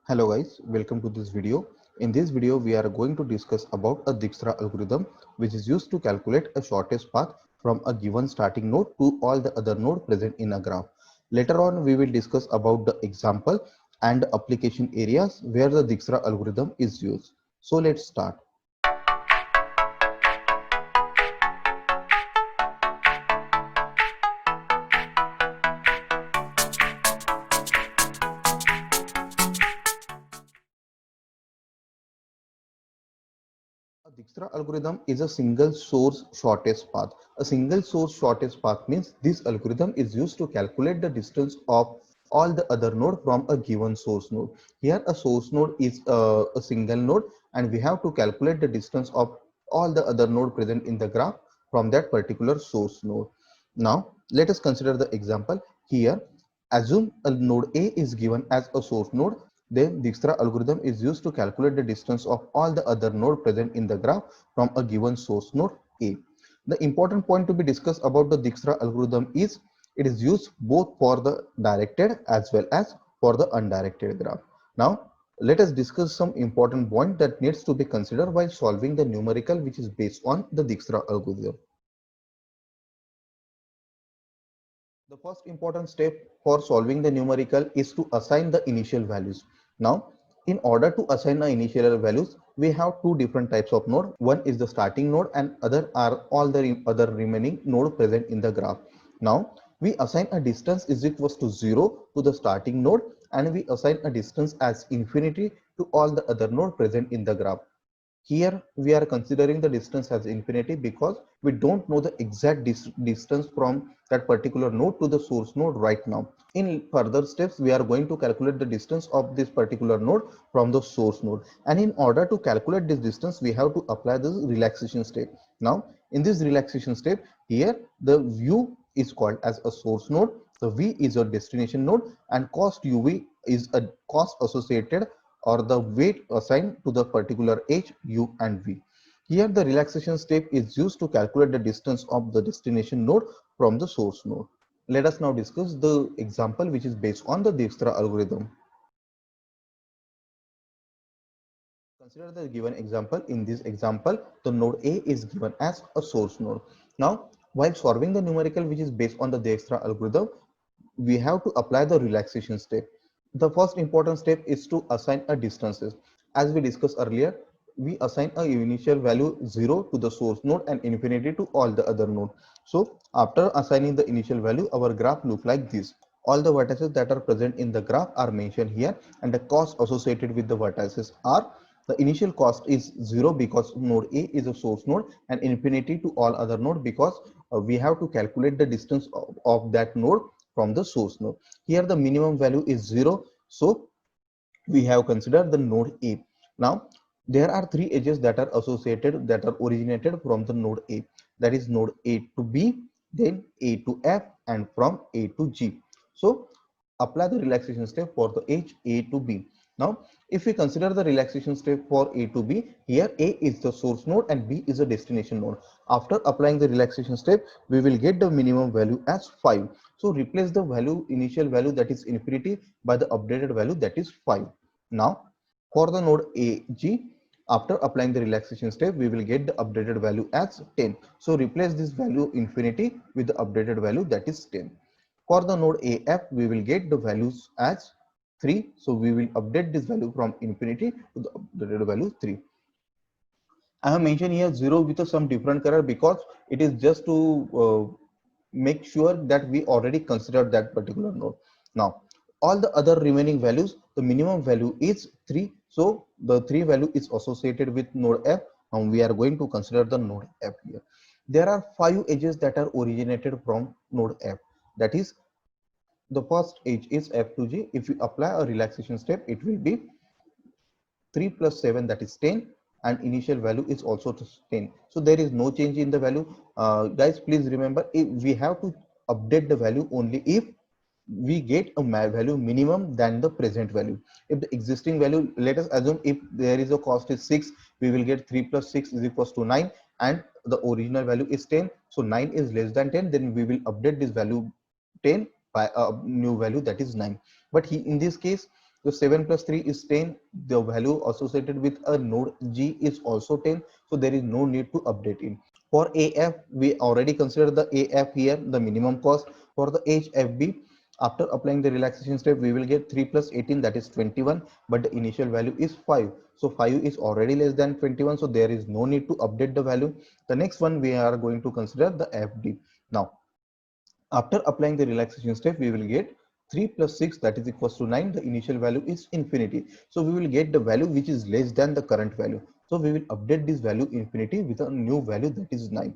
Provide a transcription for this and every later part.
Hello guys, welcome to this video. In this video, we are going to discuss about a Dijkstra algorithm which is used to calculate a shortest path from a given starting node to all the other node present in a graph. Later on, we will discuss about the example and application areas where the Dijkstra algorithm is used. So let's start. A Dijkstra algorithm is a single source shortest path. A single source shortest path means this algorithm is used to calculate the distance of all the other node from a given source node. Here a source node is a single node and we have to calculate the distance of all the other node present in the graph from that particular source node. Now let us consider the example. Here assume a node A is given as a source node, then Dijkstra algorithm is used to calculate the distance of all the other nodes present in the graph from a given source node A. The important point to be discussed about the Dijkstra algorithm is it is used both for the directed as well as for the undirected graph. Now let us discuss some important point that needs to be considered while solving the numerical which is based on the Dijkstra algorithm. The first important step for solving the numerical is to assign the initial values. Now, in order to assign the initial values, we have two different types of node. One is the starting node and other are all the other remaining node present in the graph. Now, we assign a distance is equals to 0 to the starting node and we assign a distance as infinity to all the other node present in the graph. Here we are considering the distance as infinity because we don't know the exact distance from that particular node to the source node right now. In further steps, we are going to calculate the distance of this particular node from the source node. And in order to calculate this distance, we have to apply this relaxation step. Now, in this relaxation step, here the u is called as a source node, the v is a destination node, and cost uv is a cost associated or the weight assigned to the particular h, u and v. Here the relaxation step is used to calculate the distance of the destination node from the source node. Let us now discuss the example which is based on the Dijkstra algorithm. Consider the given example. In this example, the node A is given as a source node. Now, while solving the numerical which is based on the Dijkstra algorithm, we have to apply the relaxation step. The first important step is to assign a distances. As we discussed earlier, we assign a initial value 0 to the source node and infinity to all the other node. So after assigning the initial value, our graph look like this. All the vertices that are present in the graph are mentioned here and the cost associated with the vertices are the initial cost is 0 because node A is a source node and infinity to all other node because we have to calculate the distance of that node from the source node. Here the minimum value is 0, so we have considered the node A. Now there are three edges that are associated that are originated from the node A, that is node A to B, then A to F and from A to G. So apply the relaxation step for the edge A to B. Now if we consider the relaxation step for A to B, here A is the source node and B is the destination node. After applying the relaxation step, we will get the minimum value as 5. So replace the value initial value that is infinity by the updated value that is 5. Now for the node AG, after applying the relaxation step, we will get the updated value as 10. So replace this value infinity with the updated value that is 10. For the node AF, we will get the values as 3. So we will update this value from infinity to the updated value 3. I have mentioned here 0 with some different color because it is just to make sure that we already considered that particular node. Now all the other remaining values, the minimum value is 3, so the 3 value is associated with node F and we are going to consider the node F here. There are 5 edges that are originated from node F, that is the first edge is F to G. If you apply a relaxation step, it will be 3 plus 7, that is 10, and initial value is also 10. So there is no change in the value. Guys, please remember, if we have to update the value only if we get a value minimum than the present value. If the existing value, let us assume if there is a cost is 6, we will get 3 plus 6 is equals to 9 and the original value is 10. So 9 is less than 10, then we will update this value 10 by a new value that is 9. But in this case, So 7 plus 3 is 10. The value associated with a node G is also 10. So there is no need to update it. For AF, we already considered the AF here, the minimum cost. For the HFB, after applying the relaxation step, we will get 3 plus 18, that is 21, but the initial value is 5. So 5 is already less than 21, so there is no need to update the value. The next one we are going to consider the FD. Now, after applying the relaxation step, we will get 3 plus 6, that is equals to 9. The initial value is infinity. So we will get the value which is less than the current value. So we will update this value infinity with a new value, that is 9.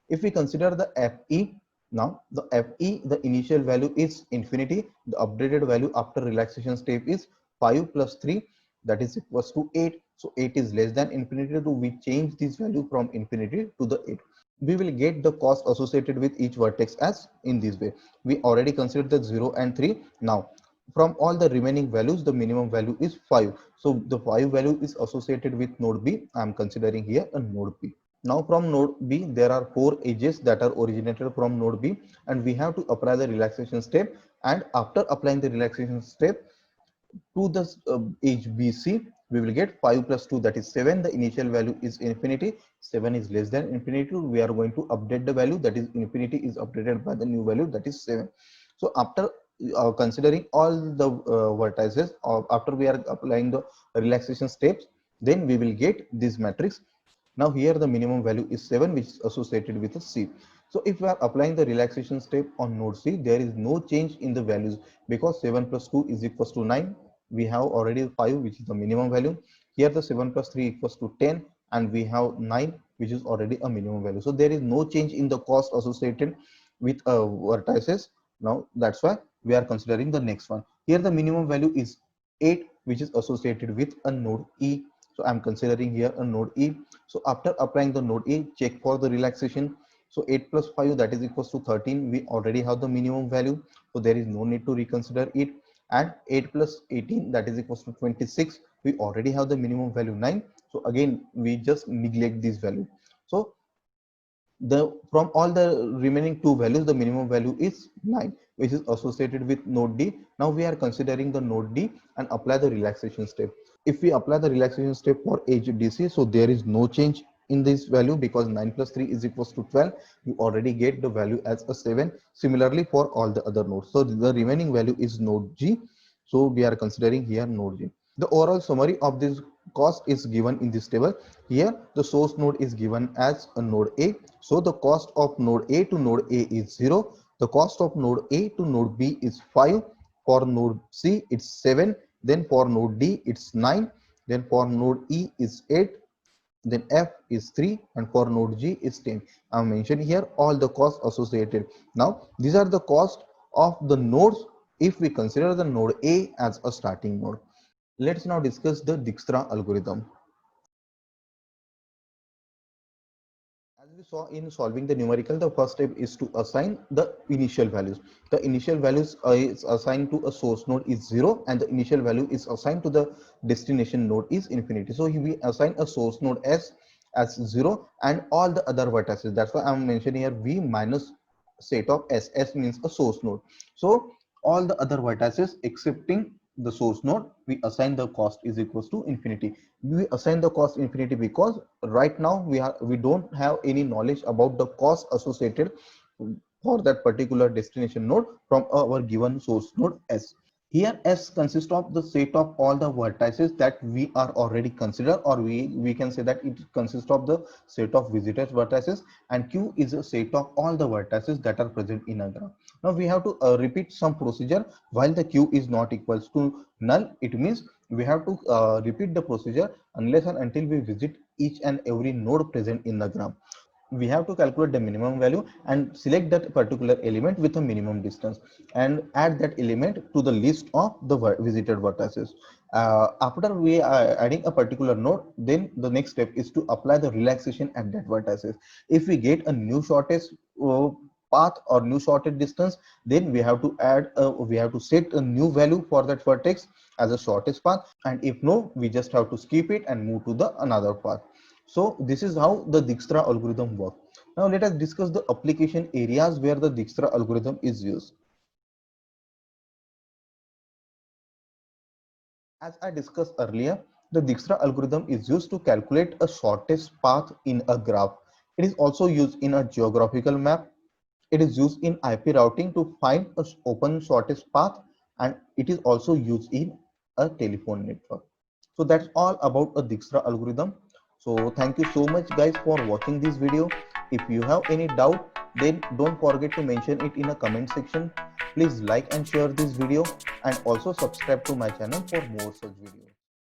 If we consider the FE, now the FE, the initial value is infinity. The updated value after relaxation step is 5 plus 3, that is equals to 8. So 8 is less than infinity, so we change this value from infinity to the 8. We will get the cost associated with each vertex as in this way. We already considered the 0 and 3. Now from all the remaining values, the minimum value is 5. So the 5 value is associated with node B. I am considering here a node B. Now from node B, there are 4 edges that are originated from node B, and we have to apply the relaxation step. And after applying the relaxation step to the edge BC, we will get 5 plus 2, that is 7. The initial value is infinity. 7 is less than infinity. We are going to update the value, that is infinity is updated by the new value, that is 7. So after considering all the vertices, or after we are applying the relaxation steps, then we will get this matrix. Now here the minimum value is 7, which is associated with a C. So if we are applying the relaxation step on node C, there is no change in the values because 7 plus 2 is equals to 9. We have already 5, which is the minimum value. Here the 7 plus 3 equals to 10, and we have 9, which is already a minimum value. So there is no change in the cost associated with vertices. Now that's why we are considering the next one. Here the minimum value is 8, which is associated with a node E. So I'm considering here a node E. So after applying the node E, check for the relaxation. So 8 plus 5, that is equals to 13. We already have the minimum value, so there is no need to reconsider it. And 8 plus 18, that is equals to 26. We already have the minimum value 9. So again, we just neglect this value. So the from all the remaining two values, the minimum value is 9, which is associated with node D. Now we are considering the node D and apply the relaxation step. If we apply the relaxation step for edge DC, so there is no change in this value because 9 plus 3 is equals to 12. You already get the value as a 7. Similarly for all the other nodes. So the remaining value is node G. So we are considering here node G. The overall summary of this cost is given in this table. Here the source node is given as a node A. So the cost of node A to node A is 0. The cost of node A to node B is 5. For node C it's 7. Then for node D it's 9. Then for node E is 8. Then F is 3, and for node G is 10. I mentioned here all the costs associated. Now these are the cost of the nodes if we consider the node A as a starting node. Let's now discuss the Dijkstra algorithm. As we saw in solving the numerical, the first step is to assign the initial values. The initial values is assigned to a source node is 0, and the initial value is assigned to the destination node is infinity. So we assign a source node S as 0 and all the other vertices. That's why I'm mentioning here V minus set of S. S means a source node. So all the other vertices excepting the source node, we assign the cost is equals to infinity. We assign the cost infinity because right now we don't have any knowledge about the cost associated for that particular destination node from our given source node S. Here S consists of the set of all the vertices that we are already considered, or we can say that it consists of the set of visitors vertices, and Q is a set of all the vertices that are present in a graph. Now we have to repeat some procedure while the Q is not equals to null. It means we have to repeat the procedure unless and until we visit each and every node present in the graph. We have to calculate the minimum value and select that particular element with a minimum distance and add that element to the list of the visited vertices. After we are adding a particular node, then the next step is to apply the relaxation at that vertices. If we get a new shortest path or new shortest distance, then we have to we have to set a new value for that vertex as a shortest path, and if no, we just have to skip it and move to the another path. So this is how the Dijkstra algorithm works. Now let us discuss the application areas where the Dijkstra algorithm is used. As I discussed earlier, the Dijkstra algorithm is used to calculate a shortest path in a graph. It is also used in a geographical map. It is used in IP routing to find a open shortest path, and it is also used in a telephone network. So that's all about a Dijkstra algorithm. So thank you so much guys for watching this video. If you have any doubt, then don't forget to mention it in a comment section. Please like and share this video and also subscribe to my channel for more such videos.